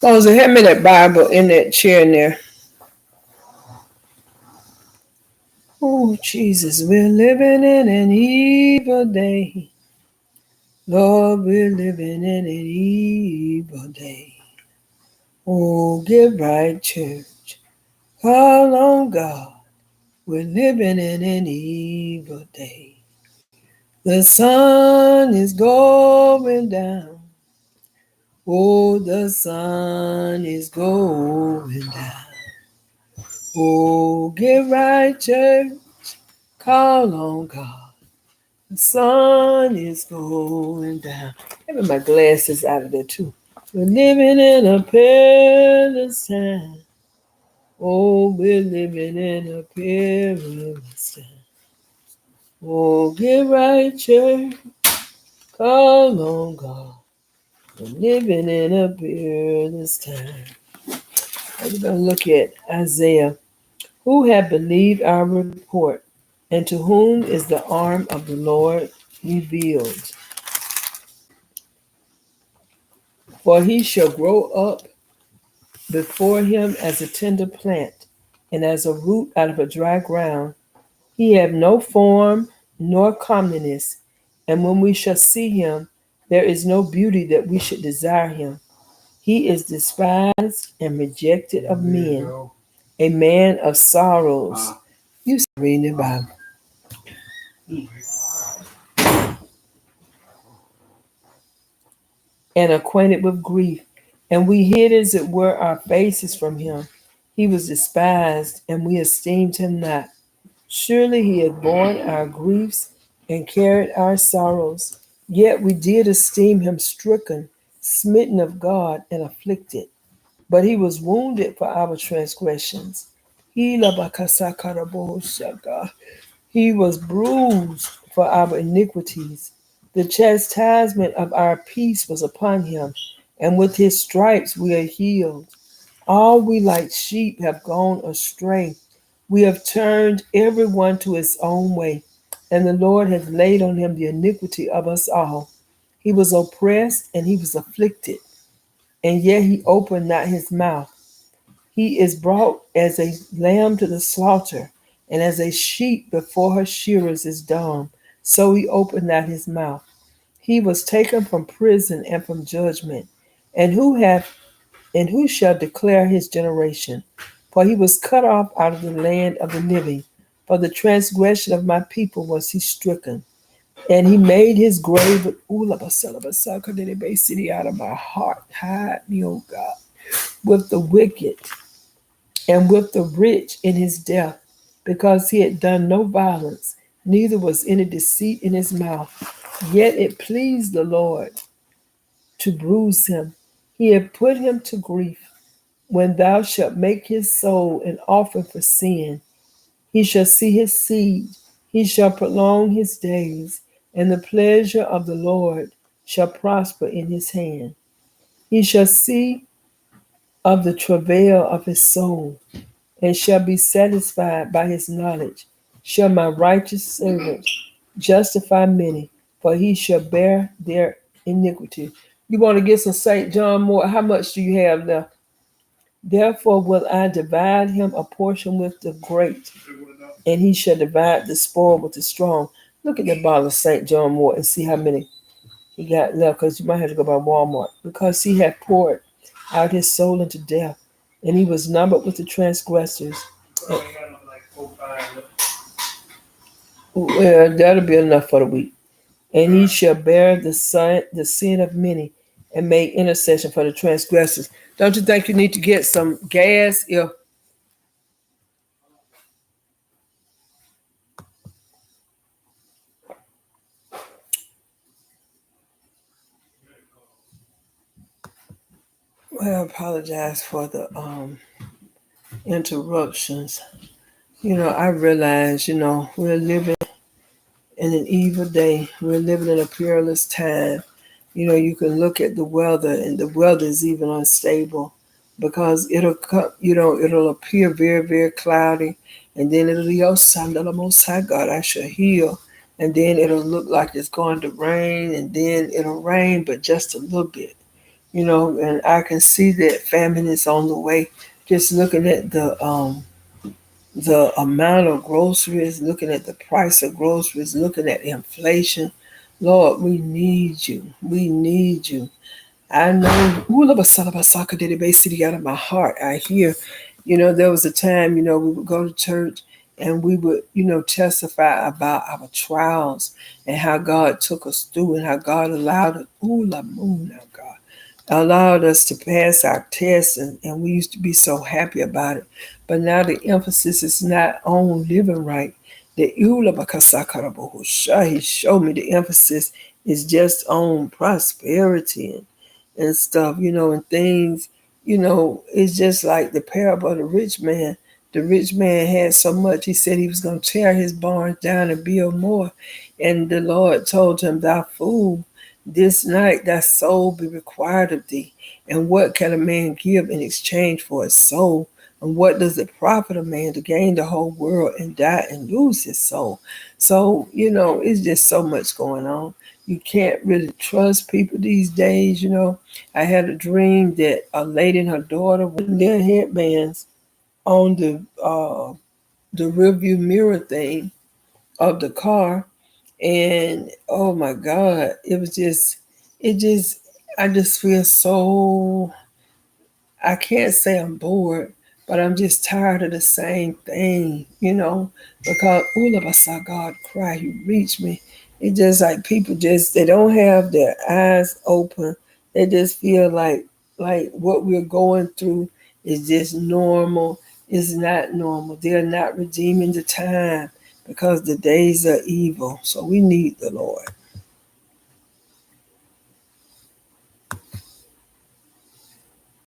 Moses, hand me that Bible in that chair in there. Oh, Jesus, we're living in an evil day. Lord, we're living in an evil day. Oh, get right, church. Call on God. We're living in an evil day. The sun is going down. Oh, the sun is going down. Oh, get right, church. Call on God. The sun is going down. Having my glasses out of there too. We're living in a perilous time. Oh, we're living in a perilous time. Oh, get right, church. Call on God. We're living in a perilous time. We're going to look at Isaiah. Who have believed our report, and to whom is the arm of the Lord revealed? For he shall grow up before him as a tender plant, and as a root out of a dry ground. He have no form nor comeliness, and when we shall see him, there is no beauty that we should desire him. He is despised and rejected of men, a man of sorrows. You reading the Bible. And acquainted with grief, and we hid as it were our faces from him. He was despised, and we esteemed him not. Surely he had borne our griefs and carried our sorrows. Yet we did esteem him stricken, smitten of God, and afflicted. But he was wounded for our transgressions. He was bruised for our iniquities. The chastisement of our peace was upon him, and with his stripes we are healed. All we like sheep have gone astray. We have turned every one to his own way, and the Lord has laid on him the iniquity of us all. He was oppressed and he was afflicted, and yet he opened not his mouth. He is brought as a lamb to the slaughter, and as a sheep before her shearers is dumb, so he opened not his mouth. He was taken from prison and from judgment. And who shall declare his generation? For he was cut off out of the land of the living. For the transgression of my people was he stricken. And he made his grave with out of my heart. Hide me, O God, with the wicked and with the rich in his death, because he had done no violence, neither was any deceit in his mouth. Yet it pleased the Lord to bruise him. He had put him to grief. When thou shalt make his soul an offering for sin, he shall see his seed, he shall prolong his days, and the pleasure of the Lord shall prosper in his hand. He shall see of the travail of his soul, and shall be satisfied by his knowledge. Shall my righteous servant justify many, for he shall bear their iniquity. You want to get some St. John Moore? How much do you have left? Therefore will I divide him a portion with the great, and he shall divide the spoil with the strong. Look at that bottle of St. John Moore and see how many he got left, because you might have to go by Walmart. Because he had poured out his soul into death, and he was numbered with the transgressors. Well, that'll be enough for the week. And he shall bear the sin of many, and make intercession for the transgressors. Don't you think you need to get some gas? Yeah. Well, I apologize for the interruptions. I realize, we're living in an evil day. We're living in a perilous time. You can look at the weather, and the weather is even unstable because it'll come, it'll appear very, very cloudy, and then it'll be, oh, son of the Most High God, I shall heal. And then it'll look like it's going to rain, and then it'll rain, but just a little bit. And I can see that famine is on the way. Just looking at the amount of groceries, looking at the price of groceries, looking at inflation. Lord, we need you. We need you. I know, ooh, did it basically out of my heart. I hear, there was a time, we would go to church and we would, testify about our trials and how God took us through and how God allowed us, ooh, la moon, now God, allowed us to pass our tests, and we used to be so happy about it. But now the emphasis is not on living right. He showed me the emphasis is just on prosperity and stuff, and things, it's just like the parable of the rich man. The rich man had so much, he said he was going to tear his barns down and build more. And the Lord told him, "Thou fool, this night thy soul be required of thee. And what can a man give in exchange for his soul? And what does it profit a man to gain the whole world and die and lose his soul?" So, it's just so much going on. You can't really trust people these days. I had a dream that a lady and her daughter were putting their headbands on the rearview mirror thing of the car, and oh my God, it just, I just feel so, I can't say I'm bored, but I'm just tired of the same thing, because all of us saw God cry, He reached me. It's just like people they don't have their eyes open. They just feel like what we're going through is just normal. It's not normal. They're not redeeming the time because the days are evil. So we need the Lord.